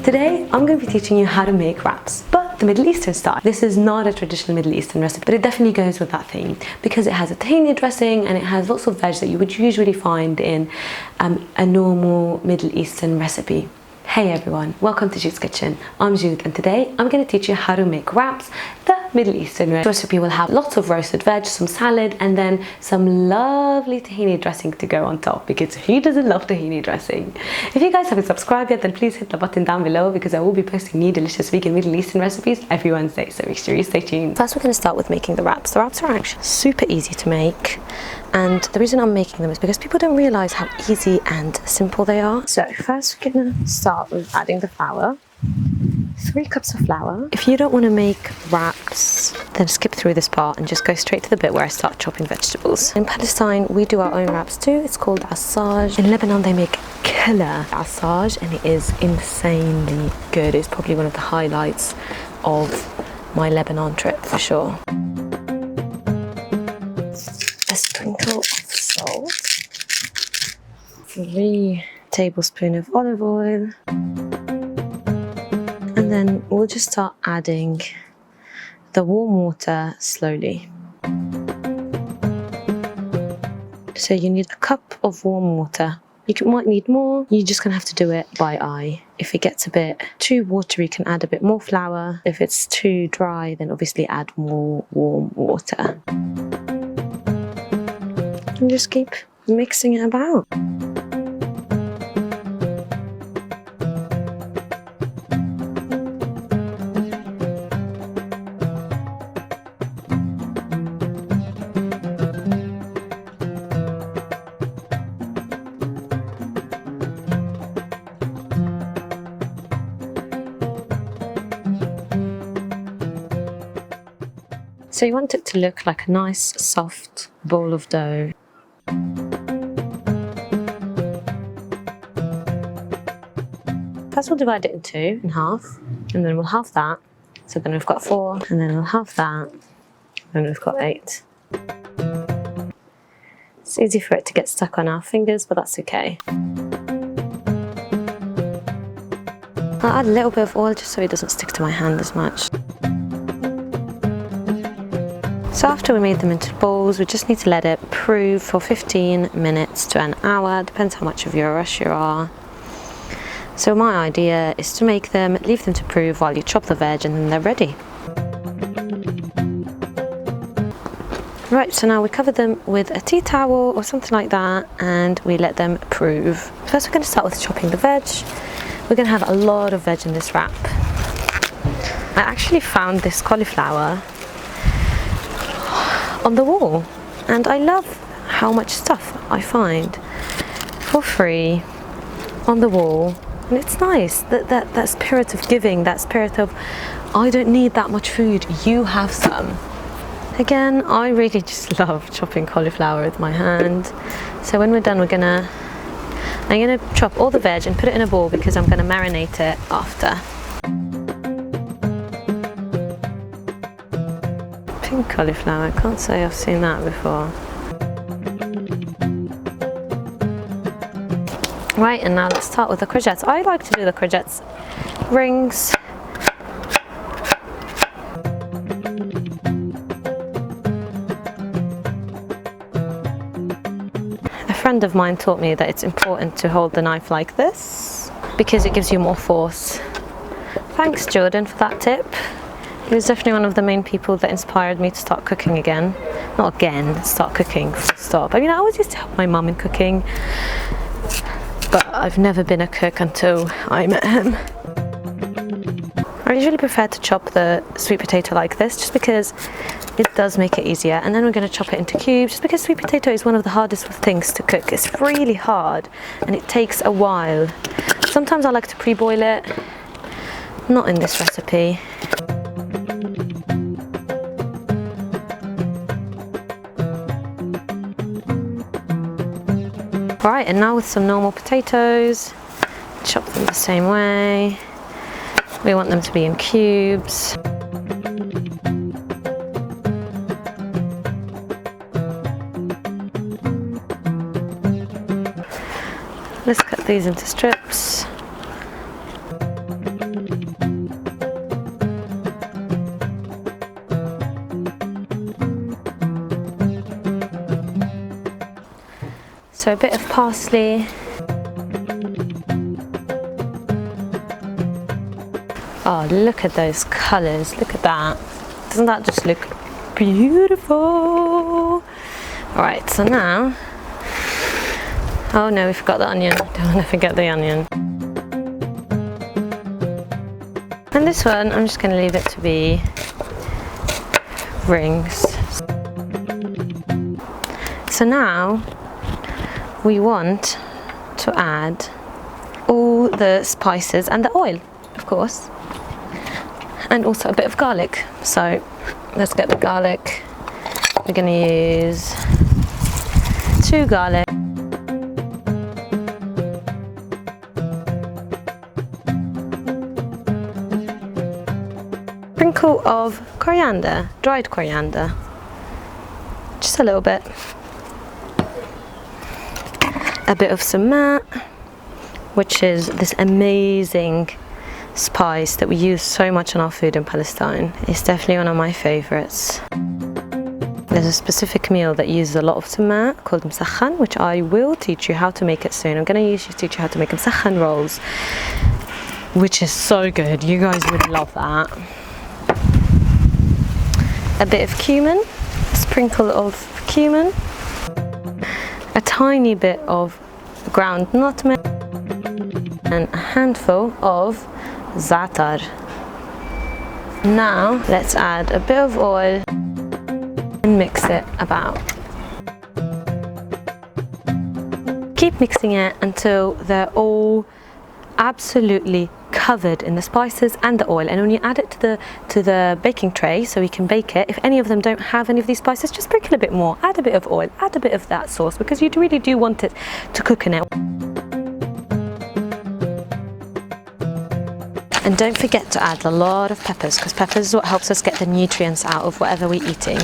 Today I'm going to be teaching you how to make wraps, but the Middle Eastern style. This is not a traditional Middle Eastern recipe, but it definitely goes with that theme because it has a tahini dressing and it has lots of veg that you would usually find in a normal Middle Eastern recipe. Hey everyone, welcome to Jude's Kitchen. I'm Jude and today I'm going to teach you how to make wraps the Middle Eastern way. The recipe will have lots of roasted veg, some salad, and then some lovely tahini dressing to go on top, because who doesn't love tahini dressing? If you guys haven't subscribed yet, then please hit the button down below because I will be posting new delicious vegan Middle Eastern recipes every Wednesday, so make sure you stay tuned. First we're going to start with making the wraps. The wraps are actually super easy to make, and the reason I'm making them is because people don't realise how easy and simple they are. So first we're going to start with adding the flour. 3 cups of flour. If you don't want to make wraps, then skip through this part and just go straight to the bit where I start chopping vegetables. In Palestine, we do our own wraps too. It's called Sause. In Lebanon, they make killer Sause and it is insanely good. It's probably one of the highlights of my Lebanon trip for sure. A sprinkle of salt. 3 tablespoons of olive oil. And then we'll just start adding the warm water slowly. So you need a cup of warm water. You might need more, you're just gonna have to do it by eye. If it gets a bit too watery, you can add a bit more flour. If it's too dry, then obviously add more warm water. And just keep mixing it about. So you want it to look like a nice soft ball of dough. First we'll divide it in half, and then we'll halve that. So then we've got 4, and then we'll halve that, and we've got 8. It's easy for it to get stuck on our fingers, but that's okay. I'll add a little bit of oil just so it doesn't stick to my hand as much. So after we made them into balls, we just need to let it prove for 15 minutes to an hour, depends how much of your rush you are. So my idea is to make them, leave them to prove while you chop the veg, and then they're ready. Right, so now we cover them with a tea towel or something like that, and we let them prove. First we're going to start with chopping the veg. We're going to have a lot of veg in this wrap. I actually found this cauliflower on the wall, and I love how much stuff I find for free on the wall, and it's nice that spirit of giving, that spirit of I don't need that much food, you have some. Again, I really just love chopping cauliflower with my hand. So when we're done, I'm gonna chop all the veg and put it in a bowl because I'm gonna marinate it after. Pink cauliflower, I can't say I've seen that before. Right, and now let's start with the courgettes. I like to do the courgettes rings. A friend of mine taught me that it's important to hold the knife like this because it gives you more force. Thanks Jordan for that tip. He was definitely one of the main people that inspired me to start cooking again. Not again, start cooking, full stop. I mean, I always used to help my mum in cooking, but I've never been a cook until I met him. I usually prefer to chop the sweet potato like this, just because it does make it easier. And then we're going to chop it into cubes, just because sweet potato is one of the hardest things to cook. It's really hard, and it takes a while. Sometimes I like to pre-boil it, not in this recipe. Right, and now with some normal potatoes, chop them the same way. We want them to be in cubes. Let's cut these into strips. So a bit of parsley. Oh, look at those colours, look at that. Doesn't that just look beautiful? Alright, so now, oh no, we forgot the onion. Don't want to forget the onion. And this one, I'm just going to leave it to be rings. So now, we want to add all the spices and the oil, of course. And also a bit of garlic. So let's get the garlic. We're going to use 2 garlic. Sprinkle of coriander, dried coriander. Just a little bit. A bit of sumac, which is this amazing spice that we use so much in our food in Palestine. It's definitely one of my favorites. There's a specific meal that uses a lot of sumac called msakhan, which I will teach you how to make it soon. I'm going to teach you how to make msakhan rolls, which is so good. You guys would love that. A bit of cumin, sprinkle of cumin, a tiny bit of ground nutmeg, and a handful of za'atar. Now let's add a bit of oil and mix it about. Keep mixing it until they're all absolutely covered in the spices and the oil. And when you add it to the baking tray so we can bake it, if any of them don't have any of these spices, just sprinkle a bit more, add a bit of oil, add a bit of that sauce, because you really do want it to cook in it. And don't forget to add a lot of peppers, because peppers is what helps us get the nutrients out of whatever we're eating.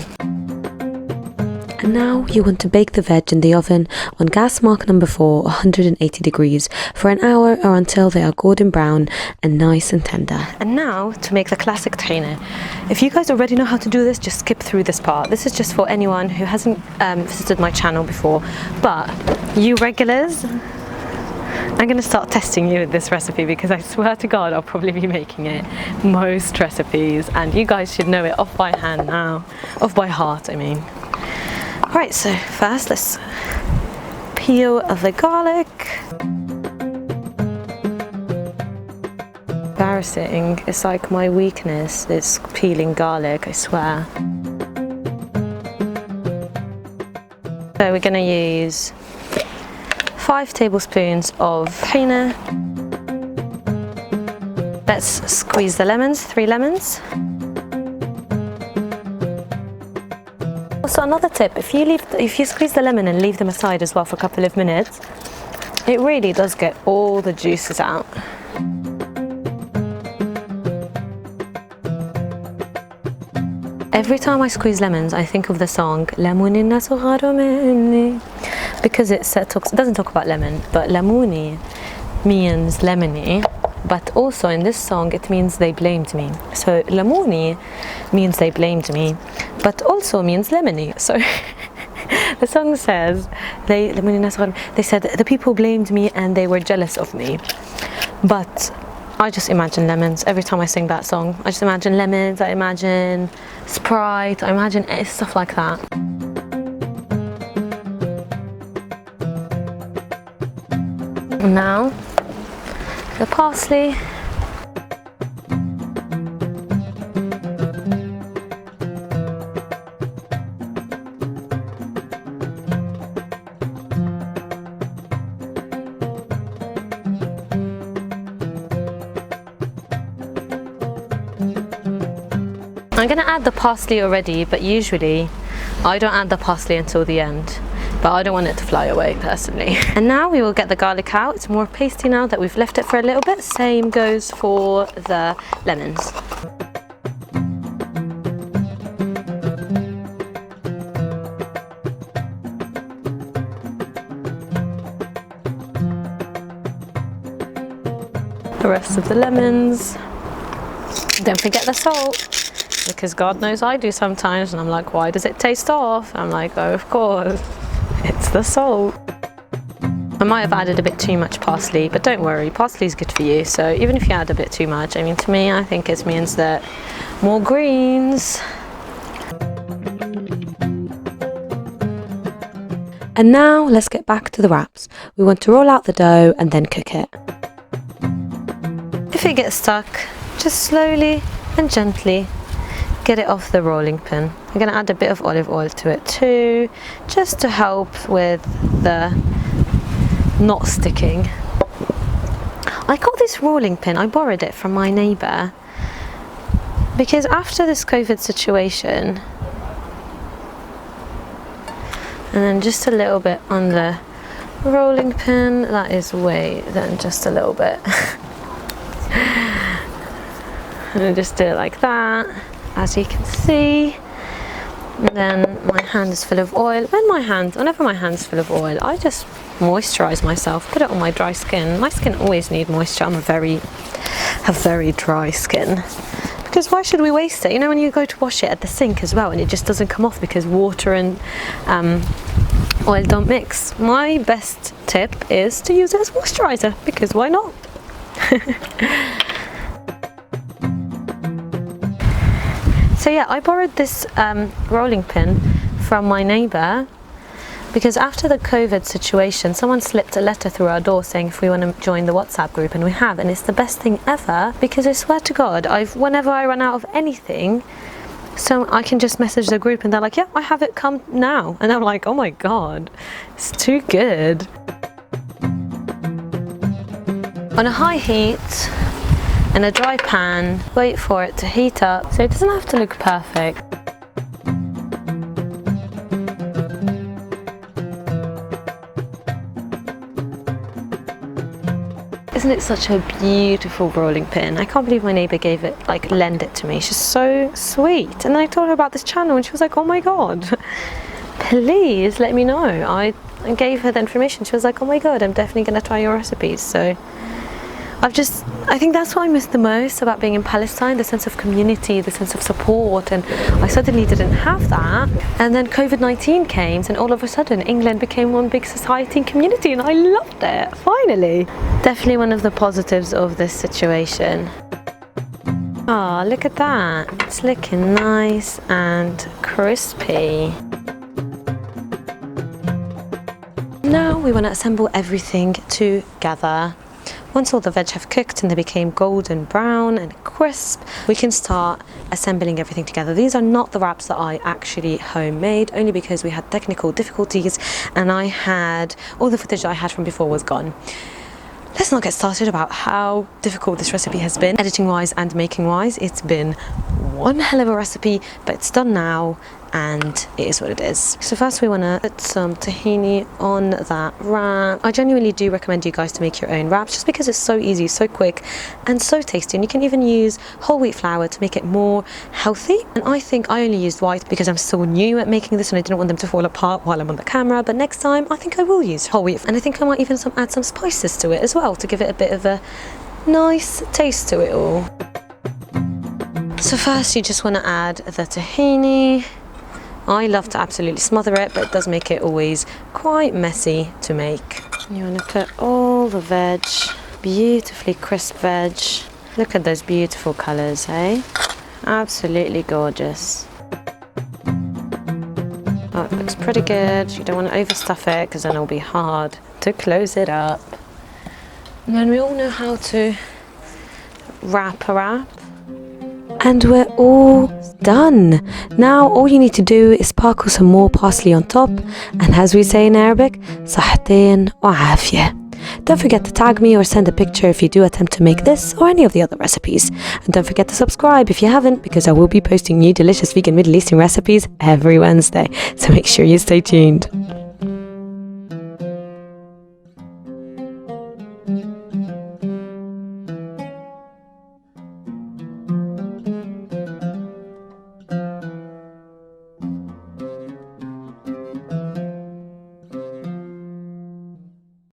And now you want to bake the veg in the oven on gas mark number 4, 180 degrees, for an hour or until they are golden brown and nice and tender. And now to make the classic tahini. If you guys already know how to do this, just skip through this part. This is just for anyone who hasn't visited my channel before. But you regulars, I'm going to start testing you with this recipe, because I swear to God I'll probably be making it most recipes, and you guys should know it off by hand now. Off by heart, I mean. Right, so first let's peel the garlic. Embarrassing, it's like my weakness is peeling garlic, I swear. So we're going to use 5 tablespoons of tahini. Let's squeeze the lemons, 3 lemons. Also, another tip, if you squeeze the lemon and leave them aside as well for a couple of minutes, it really does get all the juices out. Every time I squeeze lemons, I think of the song Lamuni nasugharu minni, because it doesn't talk about lemon, but lamuni means lemony. But also in this song it means they blamed me. So lamuni means they blamed me, but also means lemony. So the song says they said the people blamed me and they were jealous of me. But I just imagine lemons every time I sing that song. I just imagine lemons, I imagine Sprite, I imagine stuff like that. Now the parsley. I'm going to add the parsley already, but usually I don't add the parsley until the end. But I don't want it to fly away personally. And now we will get the garlic out. It's more pasty now that we've left it for a little bit. Same goes for the lemons. The rest of the lemons. Don't forget the salt, because God knows I do sometimes, and I'm like, why does it taste off? I'm like, oh, of course. It's the salt. I might have added a bit too much parsley, but don't worry, parsley is good for you. So even if you add a bit too much, I mean, to me, I think it means that more greens. And now let's get back to the wraps. We want to roll out the dough and then cook it. If it gets stuck, just slowly and gently get it off the rolling pin. I'm going to add a bit of olive oil to it too, just to help with the not sticking. I got this rolling pin, I borrowed it from my neighbour, because after this COVID situation, and then just a little bit on the rolling pin, that is way then just a little bit. And just do it like that, as you can see. And then my hand is full of oil. Whenever my hand's full of oil, I just moisturize myself, put it on my dry skin. My skin always needs moisture. Have very dry skin. Because why should we waste it? You know, when you go to wash it at the sink as well and it just doesn't come off because water and oil don't mix. My best tip is to use it as moisturizer, because why not? So yeah, I borrowed this rolling pin from my neighbour because after the COVID situation, someone slipped a letter through our door saying if we want to join the WhatsApp group, and we have, and it's the best thing ever, because I swear to God, whenever I run out of anything, so I can just message the group and they're like, yeah, I have it, come now. And I'm like, oh my God, it's too good. On a high heat, in a dry pan, wait for it to heat up, so it doesn't have to look perfect. Isn't it such a beautiful rolling pin? I can't believe my neighbour lend it to me. She's so sweet. And then I told her about this channel and she was like, oh my God, please let me know. I gave her the information. She was like, oh my God, I'm definitely going to try your recipes. So I think that's what I miss the most about being in Palestine, the sense of community, the sense of support, and I suddenly didn't have that. And then COVID-19 came, and all of a sudden England became one big society and community, and I loved it, finally. Definitely one of the positives of this situation. Oh, look at that. It's looking nice and crispy. Now we want to assemble everything together. Once all the veg have cooked and they became golden brown and crisp, we can start assembling everything together. These are not the wraps that I actually homemade, only because we had technical difficulties and all the footage I had from before was gone. Let's not get started about how difficult this recipe has been, editing wise and making wise. It's been one hell of a recipe, but it's done now and it is what it is. So first we want to put some tahini on that wrap. I genuinely do recommend you guys to make your own wraps just because it's so easy, so quick and so tasty, and you can even use whole wheat flour to make it more healthy. And I think I only used white because I'm so new at making this and I didn't want them to fall apart while I'm on the camera, but next time I think I will use whole wheat, and I think I might even add some spices to it as well to give it a bit of a nice taste to it all. So first you just want to add the tahini. I love to absolutely smother it, but it does make it always quite messy to make. You want to put all the veg, beautifully crisp veg. Look at those beautiful colours, eh? Absolutely gorgeous. Oh, it looks pretty good. You don't want to overstuff it because then it'll be hard to close it up. And then we all know how to wrap a wrap. And we're all done. Now all you need to do is sparkle some more parsley on top, and as we say in Arabic, صحتين وعافية. Don't forget to tag me or send a picture if you do attempt to make this or any of the other recipes. And don't forget to subscribe if you haven't, because I will be posting new delicious vegan Middle Eastern recipes every Wednesday, so make sure you stay tuned.